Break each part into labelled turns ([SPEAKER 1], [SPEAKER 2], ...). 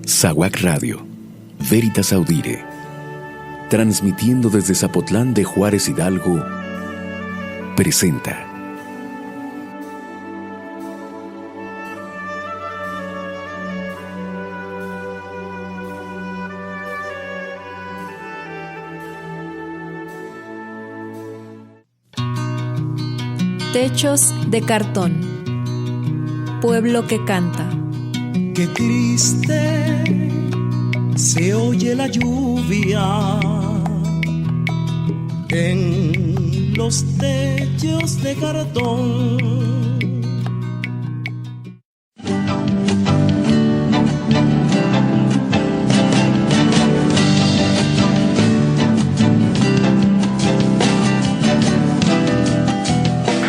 [SPEAKER 1] SAWAC Radio, Veritas Audire, transmitiendo desde Zapotlán de Juárez Hidalgo, presenta
[SPEAKER 2] Techos de cartón. Pueblo que canta.
[SPEAKER 3] Qué triste se oye la lluvia en los techos de cartón.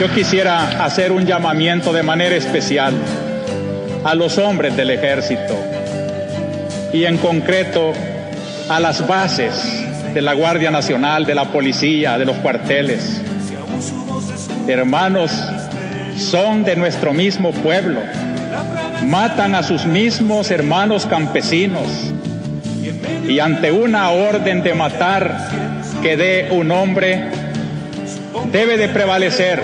[SPEAKER 4] Yo quisiera hacer un llamamiento de manera especial a los hombres del ejército y en concreto a las bases de la Guardia Nacional, de la policía, de los cuarteles. Hermanos, son de nuestro mismo pueblo, matan a sus mismos hermanos campesinos y ante una orden de matar que dé un hombre, debe de prevalecer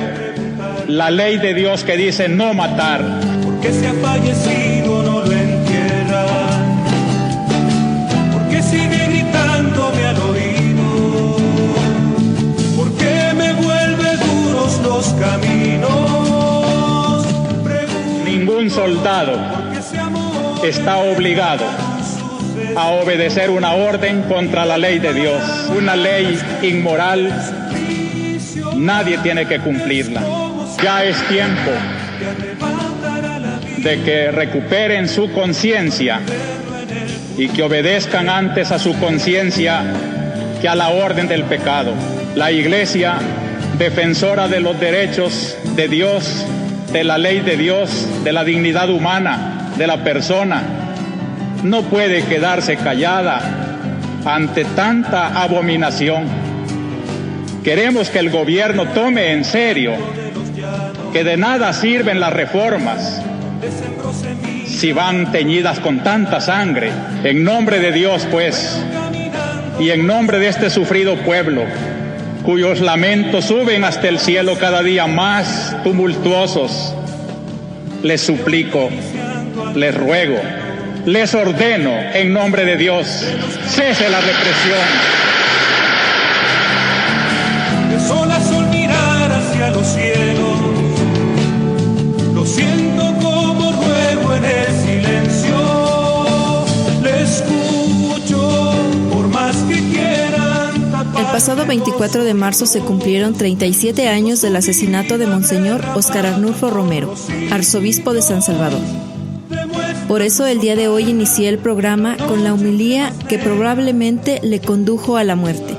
[SPEAKER 4] la ley de Dios que dice no matar.
[SPEAKER 3] Porque se ha fallecido no lo entierran, porque sigue gritándome al oído, porque me vuelve duros los caminos.
[SPEAKER 4] Ningún soldado está obligado a obedecer una orden contra la ley de Dios, una ley inmoral. Nadie tiene que cumplirla. Ya es tiempo de que recuperen su conciencia y que obedezcan antes a su conciencia que a la orden del pecado. La Iglesia, defensora de los derechos de Dios, de la ley de Dios, de la dignidad humana, de la persona, no puede quedarse callada ante tanta abominación. Queremos que el gobierno tome en serio que de nada sirven las reformas si van teñidas con tanta sangre. En nombre de Dios, pues, y en nombre de este sufrido pueblo, cuyos lamentos suben hasta el cielo cada día más tumultuosos, les suplico, les ruego, les ordeno en nombre de Dios, cese la represión.
[SPEAKER 3] Solas al mirar hacia los cielos, lo siento como ruego en el silencio, le escucho por más que quieran tapar.
[SPEAKER 2] El pasado 24 de marzo se cumplieron 37 años del asesinato de Monseñor Óscar Arnulfo Romero, arzobispo de San Salvador. Por eso el día de hoy inicié el programa con la homilía que probablemente le condujo a la muerte.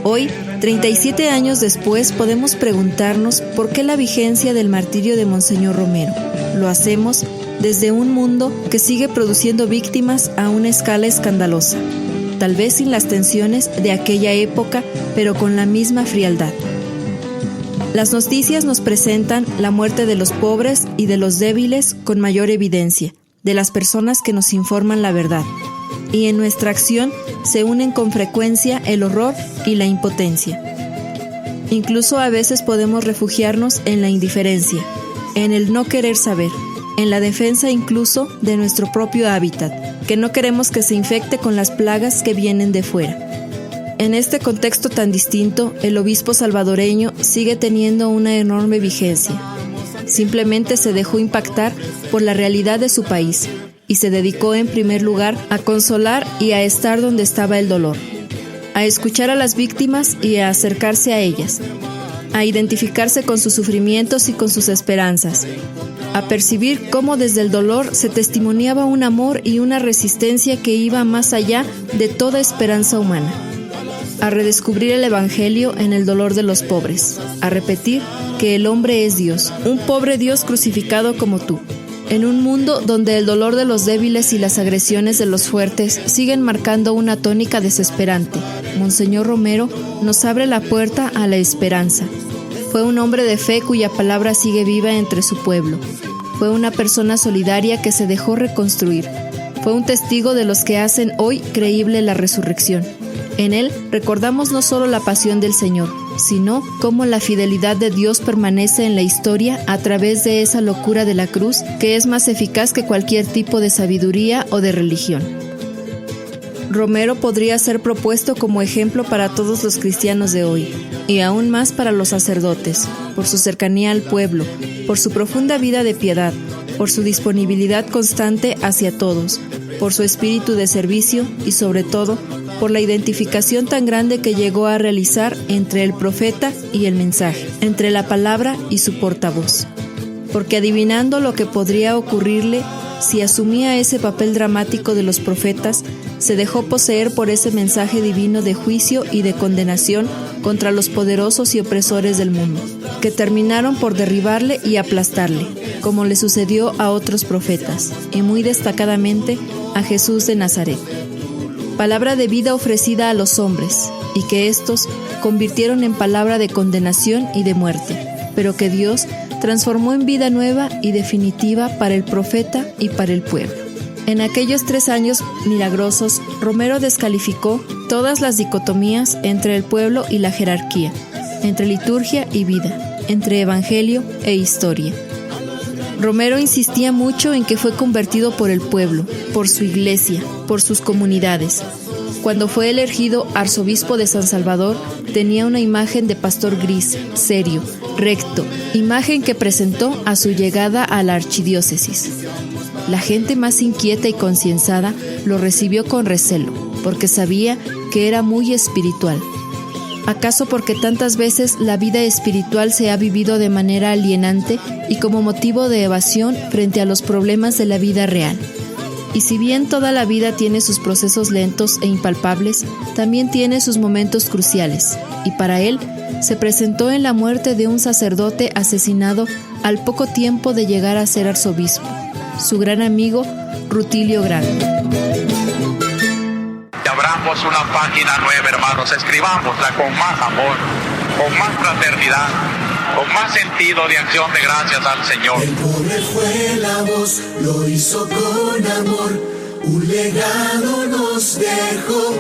[SPEAKER 2] Hoy, 37 años después, podemos preguntarnos por qué la vigencia del martirio de Monseñor Romero. Lo hacemos desde un mundo que sigue produciendo víctimas a una escala escandalosa, tal vez sin las tensiones de aquella época, pero con la misma frialdad. Las noticias nos presentan la muerte de los pobres y de los débiles con mayor evidencia, de las personas que nos informan la verdad. Y en nuestra acción se unen con frecuencia el horror y la impotencia. Incluso a veces podemos refugiarnos en la indiferencia, en el no querer saber, en la defensa incluso de nuestro propio hábitat, que no queremos que se infecte con las plagas que vienen de fuera. En este contexto tan distinto, el obispo salvadoreño sigue teniendo una enorme vigencia. Simplemente se dejó impactar por la realidad de su país y se dedicó en primer lugar a consolar y a estar donde estaba el dolor, a escuchar a las víctimas y a acercarse a ellas, a identificarse con sus sufrimientos y con sus esperanzas, a percibir cómo desde el dolor se testimoniaba un amor y una resistencia que iba más allá de toda esperanza humana, a redescubrir el Evangelio en el dolor de los pobres, a repetir que el hombre es Dios, un pobre Dios crucificado como tú. En un mundo donde el dolor de los débiles y las agresiones de los fuertes siguen marcando una tónica desesperante, Monseñor Romero nos abre la puerta a la esperanza. Fue un hombre de fe cuya palabra sigue viva entre su pueblo. Fue una persona solidaria que se dejó reconstruir. Fue un testigo de los que hacen hoy creíble la resurrección. En él recordamos no solo la pasión del Señor, sino cómo la fidelidad de Dios permanece en la historia a través de esa locura de la cruz que es más eficaz que cualquier tipo de sabiduría o de religión. Romero podría ser propuesto como ejemplo para todos los cristianos de hoy, y aún más para los sacerdotes, por su cercanía al pueblo, por su profunda vida de piedad, por su disponibilidad constante hacia todos, por su espíritu de servicio y sobre todo, por la identificación tan grande que llegó a realizar entre el profeta y el mensaje, entre la palabra y su portavoz. Porque adivinando lo que podría ocurrirle si asumía ese papel dramático de los profetas, se dejó poseer por ese mensaje divino de juicio y de condenación contra los poderosos y opresores del mundo, que terminaron por derribarle y aplastarle, como le sucedió a otros profetas, y muy destacadamente a Jesús de Nazaret. Palabra de vida ofrecida a los hombres, y que éstos convirtieron en palabra de condenación y de muerte, pero que Dios transformó en vida nueva y definitiva para el profeta y para el pueblo. En aquellos 3 años milagrosos, Romero descalificó todas las dicotomías entre el pueblo y la jerarquía, entre liturgia y vida, entre evangelio e historia. Romero insistía mucho en que fue convertido por el pueblo, por su iglesia, por sus comunidades. Cuando fue elegido arzobispo de San Salvador, tenía una imagen de pastor gris, serio, recto, imagen que presentó a su llegada a la archidiócesis. La gente más inquieta y concienzada lo recibió con recelo, porque sabía que era muy espiritual. ¿Acaso porque tantas veces la vida espiritual se ha vivido de manera alienante y como motivo de evasión frente a los problemas de la vida real? Y si bien toda la vida tiene sus procesos lentos e impalpables, también tiene sus momentos cruciales, y para él se presentó en la muerte de un sacerdote asesinado al poco tiempo de llegar a ser arzobispo, su gran amigo Rutilio Grande.
[SPEAKER 5] Abramos una página nueva, hermanos, escribámosla con más amor, con más fraternidad, con más sentido de acción de gracias al Señor.
[SPEAKER 3] El pobre fue la voz, lo hizo con amor, un legado nos dejó,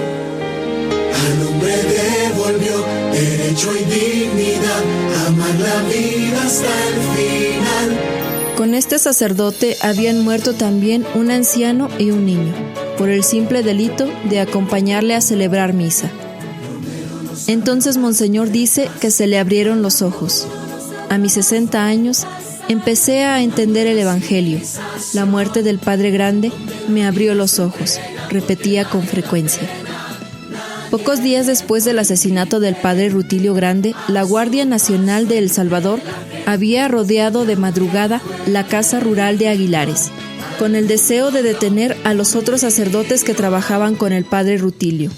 [SPEAKER 3] al hombre devolvió derecho y dignidad, amar la vida hasta el final.
[SPEAKER 2] Con este sacerdote habían muerto también un anciano y un niño, por el simple delito de acompañarle a celebrar misa. Entonces Monseñor dice que se le abrieron los ojos. A mis 60 años empecé a entender el Evangelio. La muerte del Padre Grande me abrió los ojos, repetía con frecuencia. Pocos días después del asesinato del Padre Rutilio Grande, la Guardia Nacional de El Salvador había rodeado de madrugada la casa rural de Aguilares, con el deseo de detener a los otros sacerdotes que trabajaban con el Padre Rutilio.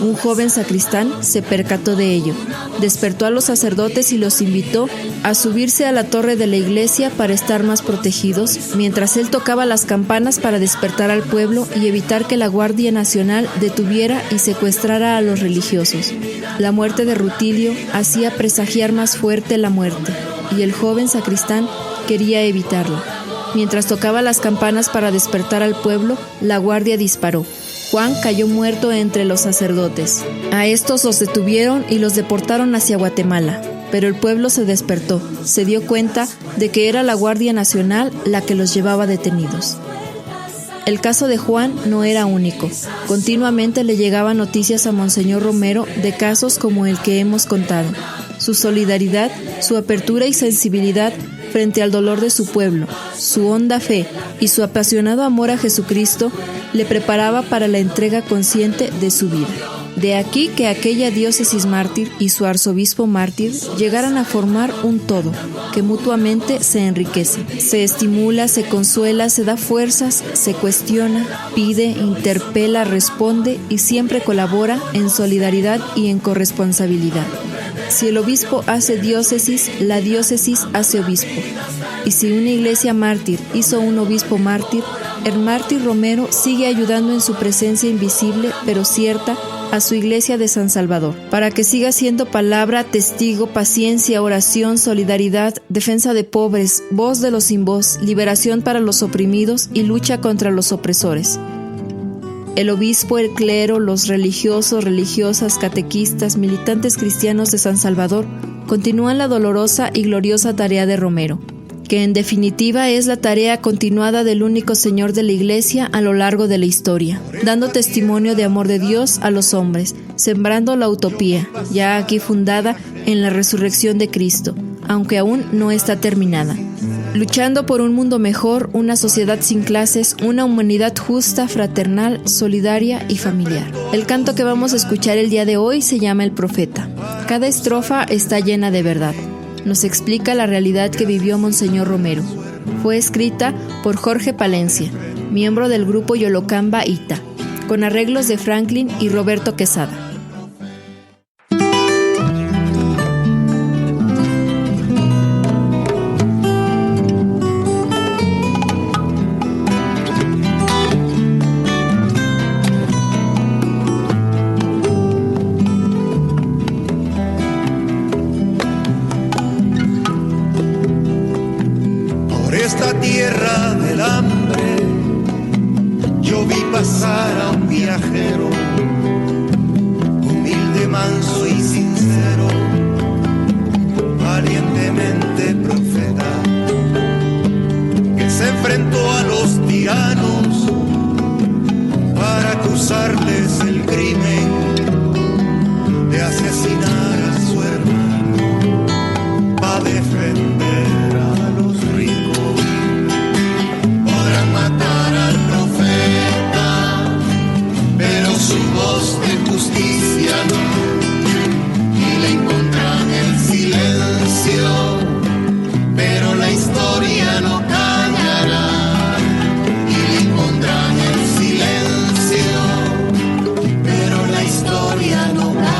[SPEAKER 2] Un joven sacristán se percató de ello, despertó a los sacerdotes y los invitó a subirse a la torre de la iglesia para estar más protegidos, mientras él tocaba las campanas para despertar al pueblo y evitar que la Guardia Nacional detuviera y secuestrara a los religiosos. La muerte de Rutilio hacía presagiar más fuerte la muerte, y el joven sacristán quería evitarla. Mientras tocaba las campanas para despertar al pueblo, la guardia disparó. Juan cayó muerto entre los sacerdotes. A estos los detuvieron y los deportaron hacia Guatemala. Pero el pueblo se despertó, se dio cuenta de que era la Guardia Nacional la que los llevaba detenidos. El caso de Juan no era único. Continuamente le llegaban noticias a Monseñor Romero de casos como el que hemos contado. Su solidaridad, su apertura y sensibilidad frente al dolor de su pueblo, su honda fe y su apasionado amor a Jesucristo le preparaba para la entrega consciente de su vida. De aquí que aquella diócesis mártir y su arzobispo mártir llegaran a formar un todo, que mutuamente se enriquece, se estimula, se consuela, se da fuerzas, se cuestiona, pide, interpela, responde y siempre colabora en solidaridad y en corresponsabilidad. Si el obispo hace diócesis, la diócesis hace obispo. Y si una iglesia mártir hizo un obispo mártir, el mártir Romero sigue ayudando en su presencia invisible pero cierta a su iglesia de San Salvador, para que siga siendo palabra, testigo, paciencia, oración, solidaridad, defensa de pobres, voz de los sin voz, liberación para los oprimidos y lucha contra los opresores. El obispo, el clero, los religiosos, religiosas, catequistas, militantes cristianos de San Salvador continúan la dolorosa y gloriosa tarea de Romero, que en definitiva es la tarea continuada del único Señor de la Iglesia a lo largo de la historia, dando testimonio de amor de Dios a los hombres, sembrando la utopía, ya aquí fundada en la resurrección de Cristo, aunque aún no está terminada. Luchando por un mundo mejor, una sociedad sin clases, una humanidad justa, fraternal, solidaria y familiar. El canto que vamos a escuchar el día de hoy se llama El Profeta. Cada estrofa está llena de verdad. Nos explica la realidad que vivió Monseñor Romero. Fue escrita por Jorge Palencia, miembro del grupo Yolocamba Ita, con arreglos de Franklin y Roberto Quesada.
[SPEAKER 6] Esta tierra del hambre, yo vi pasar a un viajero, humilde, manso y sincero, valientemente profeta, que se enfrentó a los tiranos para acusarles el crimen de asesinar a su hermano, para defender a los ricos. Matar al profeta, pero su voz de justicia no, y le encuentran el silencio, pero la historia no callará, y le encuentran el silencio, pero la historia no callará.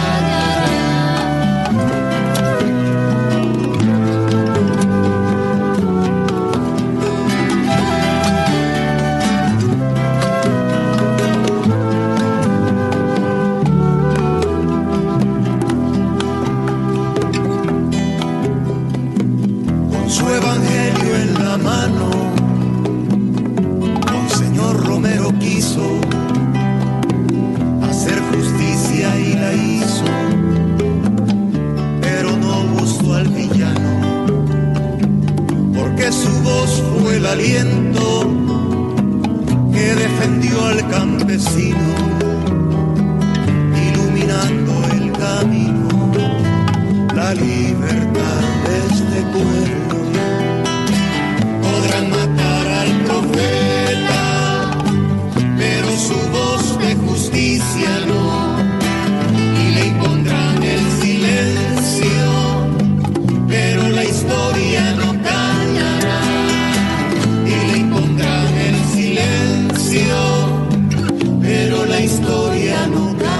[SPEAKER 6] Hacer justicia y la hizo, pero no gustó al villano, porque su voz fue el aliento que defendió al campesino, iluminando el camino, la libertad de este pueblo. Podrán matar al profeta, pero su voz de justicia no, y le impondrán el silencio, pero la historia no callará, y le impondrán el silencio, pero la historia no callará.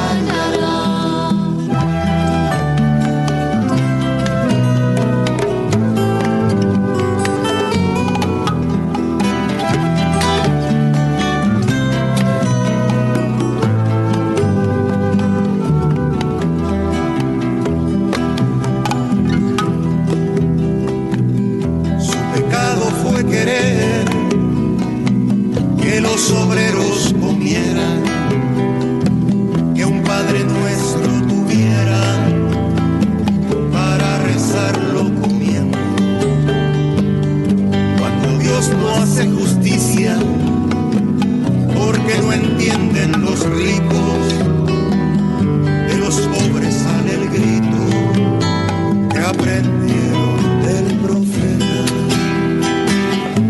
[SPEAKER 6] Los obreros comieran, que un Padre Nuestro tuvieran para rezarlo comiendo. Cuando Dios no hace justicia, porque no entienden los ricos, de los pobres sale el grito que aprendieron del profeta.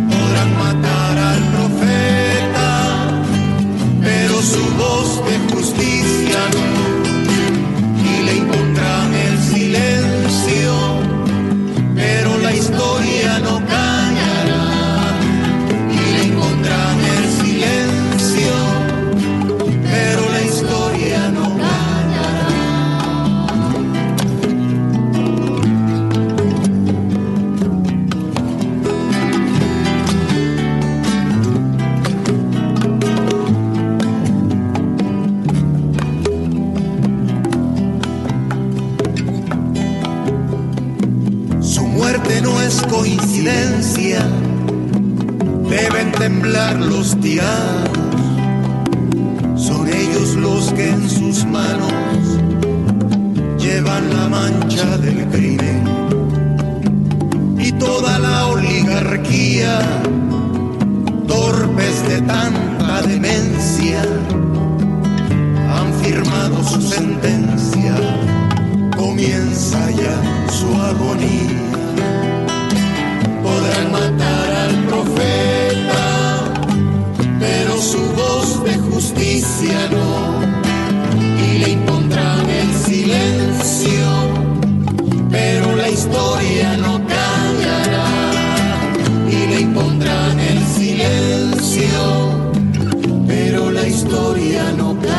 [SPEAKER 6] Podrán matar al profeta, pero su voz de justicia no, y le impondrán el silencio, pero la historia no callará, y le impondrán el silencio, pero la historia no callará. No es coincidencia, deben temblar los tiranos, son que en sus manos llevan la mancha del crimen, y toda la oligarquía, torpes de tanta demencia, han firmado su sentencia. Comienza ya su agonía. Podrán matar al profeta, pero su voz de justicia no, y le impondrán el silencio, pero la historia no callará, y le impondrán el silencio, pero la historia no callará.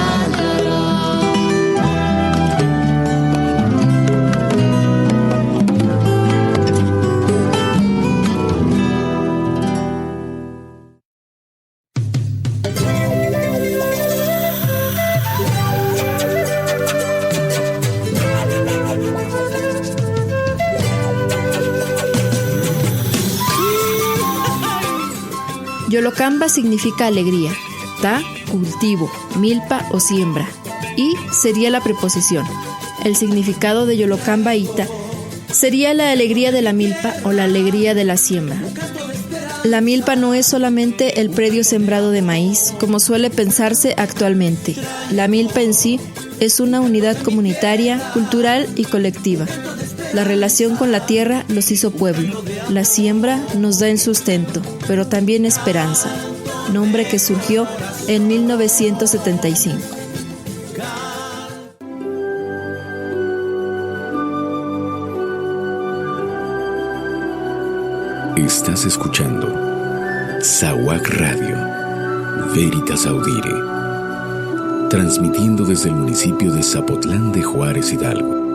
[SPEAKER 2] Yolocamba significa alegría, ta, cultivo, milpa o siembra, y sería la preposición. El significado de Yolocamba ita sería la alegría de la milpa o la alegría de la siembra. La milpa no es solamente el predio sembrado de maíz, como suele pensarse actualmente. La milpa en sí es una unidad comunitaria, cultural y colectiva. La relación con la tierra los hizo pueblo. La siembra nos da el sustento, pero también esperanza, nombre que surgió en 1975.
[SPEAKER 1] Estás escuchando Zahuac Radio, Veritas Audire, transmitiendo desde el municipio de Zapotlán de Juárez, Hidalgo.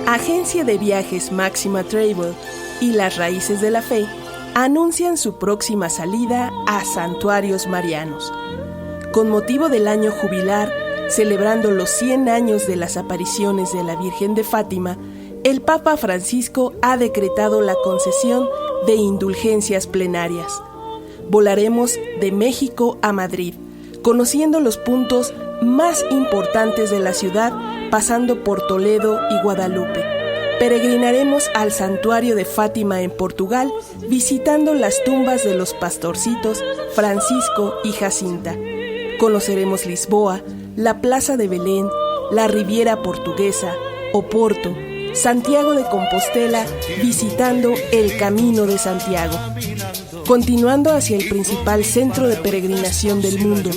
[SPEAKER 7] Agencia de Viajes Máxima Travel y Las Raíces de la Fe anuncian su próxima salida a Santuarios Marianos. Con motivo del año jubilar, celebrando los 100 años de las apariciones de la Virgen de Fátima, el Papa Francisco ha decretado la concesión de indulgencias plenarias. Volaremos de México a Madrid, conociendo los puntos más importantes de la ciudad, pasando por Toledo y Guadalupe. Peregrinaremos al Santuario de Fátima en Portugal, visitando las tumbas de los pastorcitos Francisco y Jacinta. Conoceremos Lisboa, la Plaza de Belén, la Riviera Portuguesa, Oporto, Santiago de Compostela, visitando el Camino de Santiago. Continuando hacia el principal centro de peregrinación del mundo,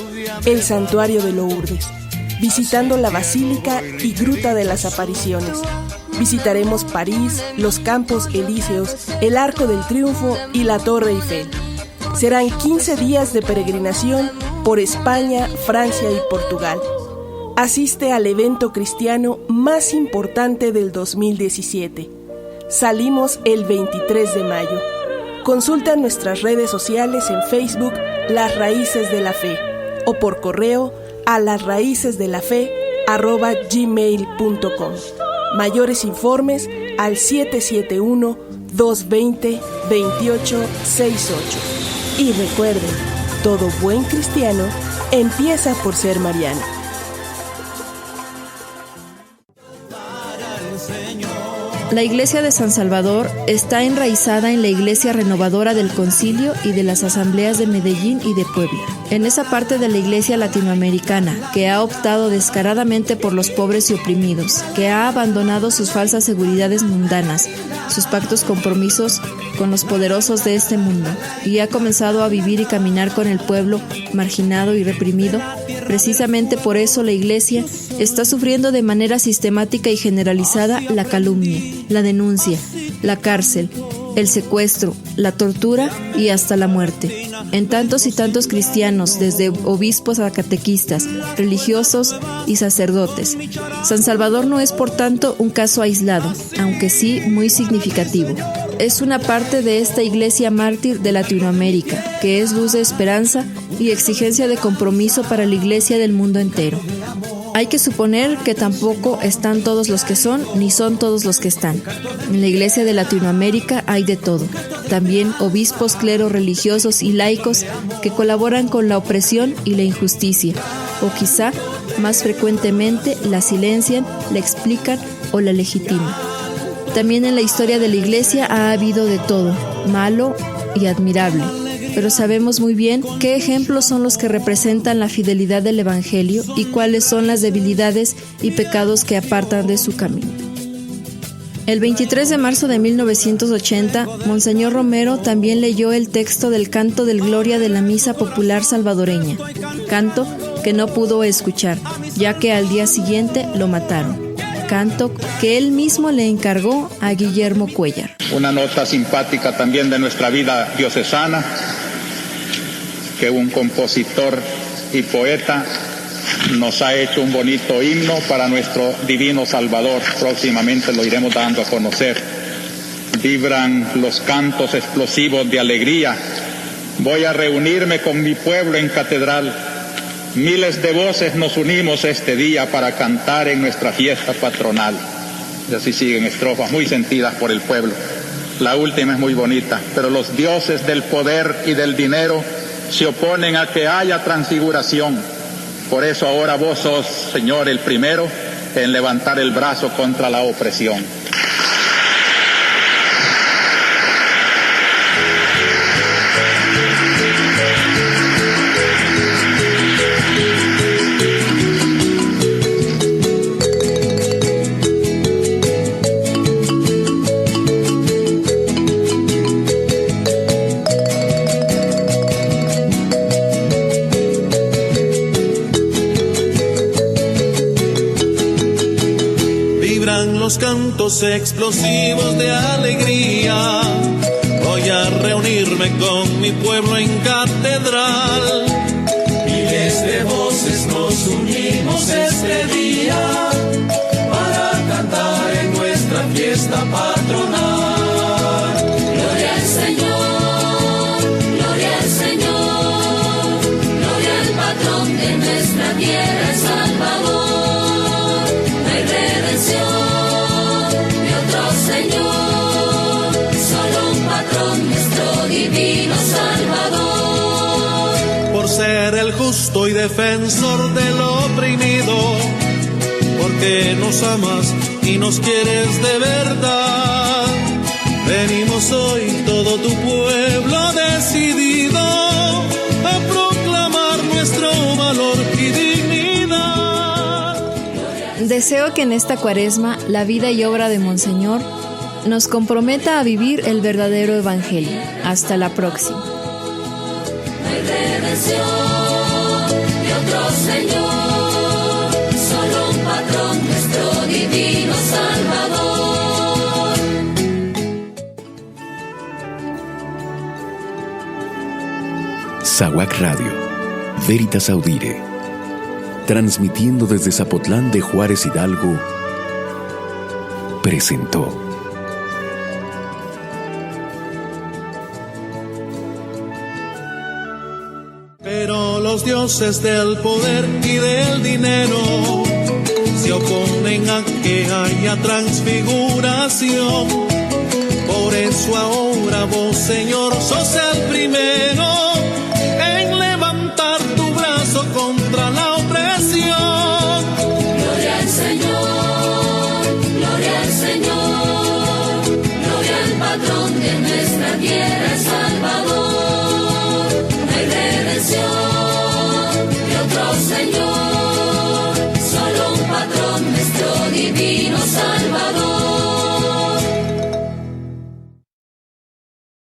[SPEAKER 7] el Santuario de Lourdes, visitando la Basílica y Gruta de las Apariciones. Visitaremos París, los Campos Elíseos, el Arco del Triunfo y la Torre Eiffel. Serán 15 días de peregrinación por España, Francia y Portugal. Asiste al evento cristiano más importante del 2017. Salimos el 23 de mayo. Consulta nuestras redes sociales en Facebook Las Raíces de la Fe o por correo a lasraicesdelafe@gmail.com. Mayores informes al 771-220-2868. Y recuerden, todo buen cristiano empieza por ser mariano.
[SPEAKER 2] La iglesia de San Salvador está enraizada en la iglesia renovadora del Concilio y de las asambleas de Medellín y de Puebla. En esa parte de la iglesia latinoamericana que ha optado descaradamente por los pobres y oprimidos, que ha abandonado sus falsas seguridades mundanas, sus pactos compromisos con los poderosos de este mundo, y ha comenzado a vivir y caminar con el pueblo marginado y reprimido. Precisamente por eso la iglesia está sufriendo de manera sistemática y generalizada la calumnia, la denuncia, la cárcel, el secuestro, la tortura y hasta la muerte. En tantos y tantos cristianos, desde obispos a catequistas, religiosos y sacerdotes. San Salvador no es, por tanto, un caso aislado, aunque sí muy significativo. Es una parte de esta iglesia mártir de Latinoamérica, que es luz de esperanza y exigencia de compromiso para la iglesia del mundo entero. Hay que suponer que tampoco están todos los que son, ni son todos los que están. En la Iglesia de Latinoamérica hay de todo. También obispos, cleros religiosos y laicos que colaboran con la opresión y la injusticia, o quizá, más frecuentemente, la silencian, la explican o la legitiman. También en la historia de la Iglesia ha habido de todo, malo y admirable. Pero sabemos muy bien qué ejemplos son los que representan la fidelidad del Evangelio y cuáles son las debilidades y pecados que apartan de su camino. El 23 de marzo de 1980, Monseñor Romero también leyó el texto del Canto del Gloria de la Misa Popular Salvadoreña, canto que no pudo escuchar, ya que al día siguiente lo mataron. Canto que él mismo le encargó a Guillermo Cuéllar.
[SPEAKER 4] Una nota simpática también de nuestra vida diocesana, que un compositor y poeta nos ha hecho un bonito himno para nuestro divino Salvador. Próximamente lo iremos dando a conocer. Vibran los cantos explosivos de alegría. Voy a reunirme con mi pueblo en catedral. Miles de voces nos unimos este día para cantar en nuestra fiesta patronal. Y así siguen estrofas muy sentidas por el pueblo. La última es muy bonita. Pero los dioses del poder y del dinero se oponen a que haya transfiguración. Por eso ahora vos sos, Señor, el primero en levantar el brazo contra la opresión.
[SPEAKER 6] Los cantos explosivos de alegría, voy a reunirme con mi pueblo en catedral. Miles de voces nos unimos este día para cantar en nuestra fiesta patronal.
[SPEAKER 3] Gloria al Señor, gloria al Señor, gloria al patrón de nuestra tierra, El Salvador. No hay redención. Señor, solo un patrón, nuestro divino Salvador.
[SPEAKER 6] Por ser el justo y defensor del oprimido, porque nos amas y nos quieres de verdad. Venimos hoy todo tu pueblo decidido a proclamar nuestro valor y dignidad.
[SPEAKER 2] Deseo que en esta Cuaresma la vida y obra de Monseñor nos comprometa a vivir el verdadero Evangelio. Hasta la próxima.
[SPEAKER 3] No hay redención de otro Señor, solo un patrón, nuestro divino Salvador.
[SPEAKER 1] SAWAC Radio, Veritas Audire, transmitiendo desde Zapotlán de Juárez, Hidalgo, presentó
[SPEAKER 6] Pero los dioses del poder y del dinero se oponen a que haya transfiguración. Por eso ahora vos, Señor, sos el primero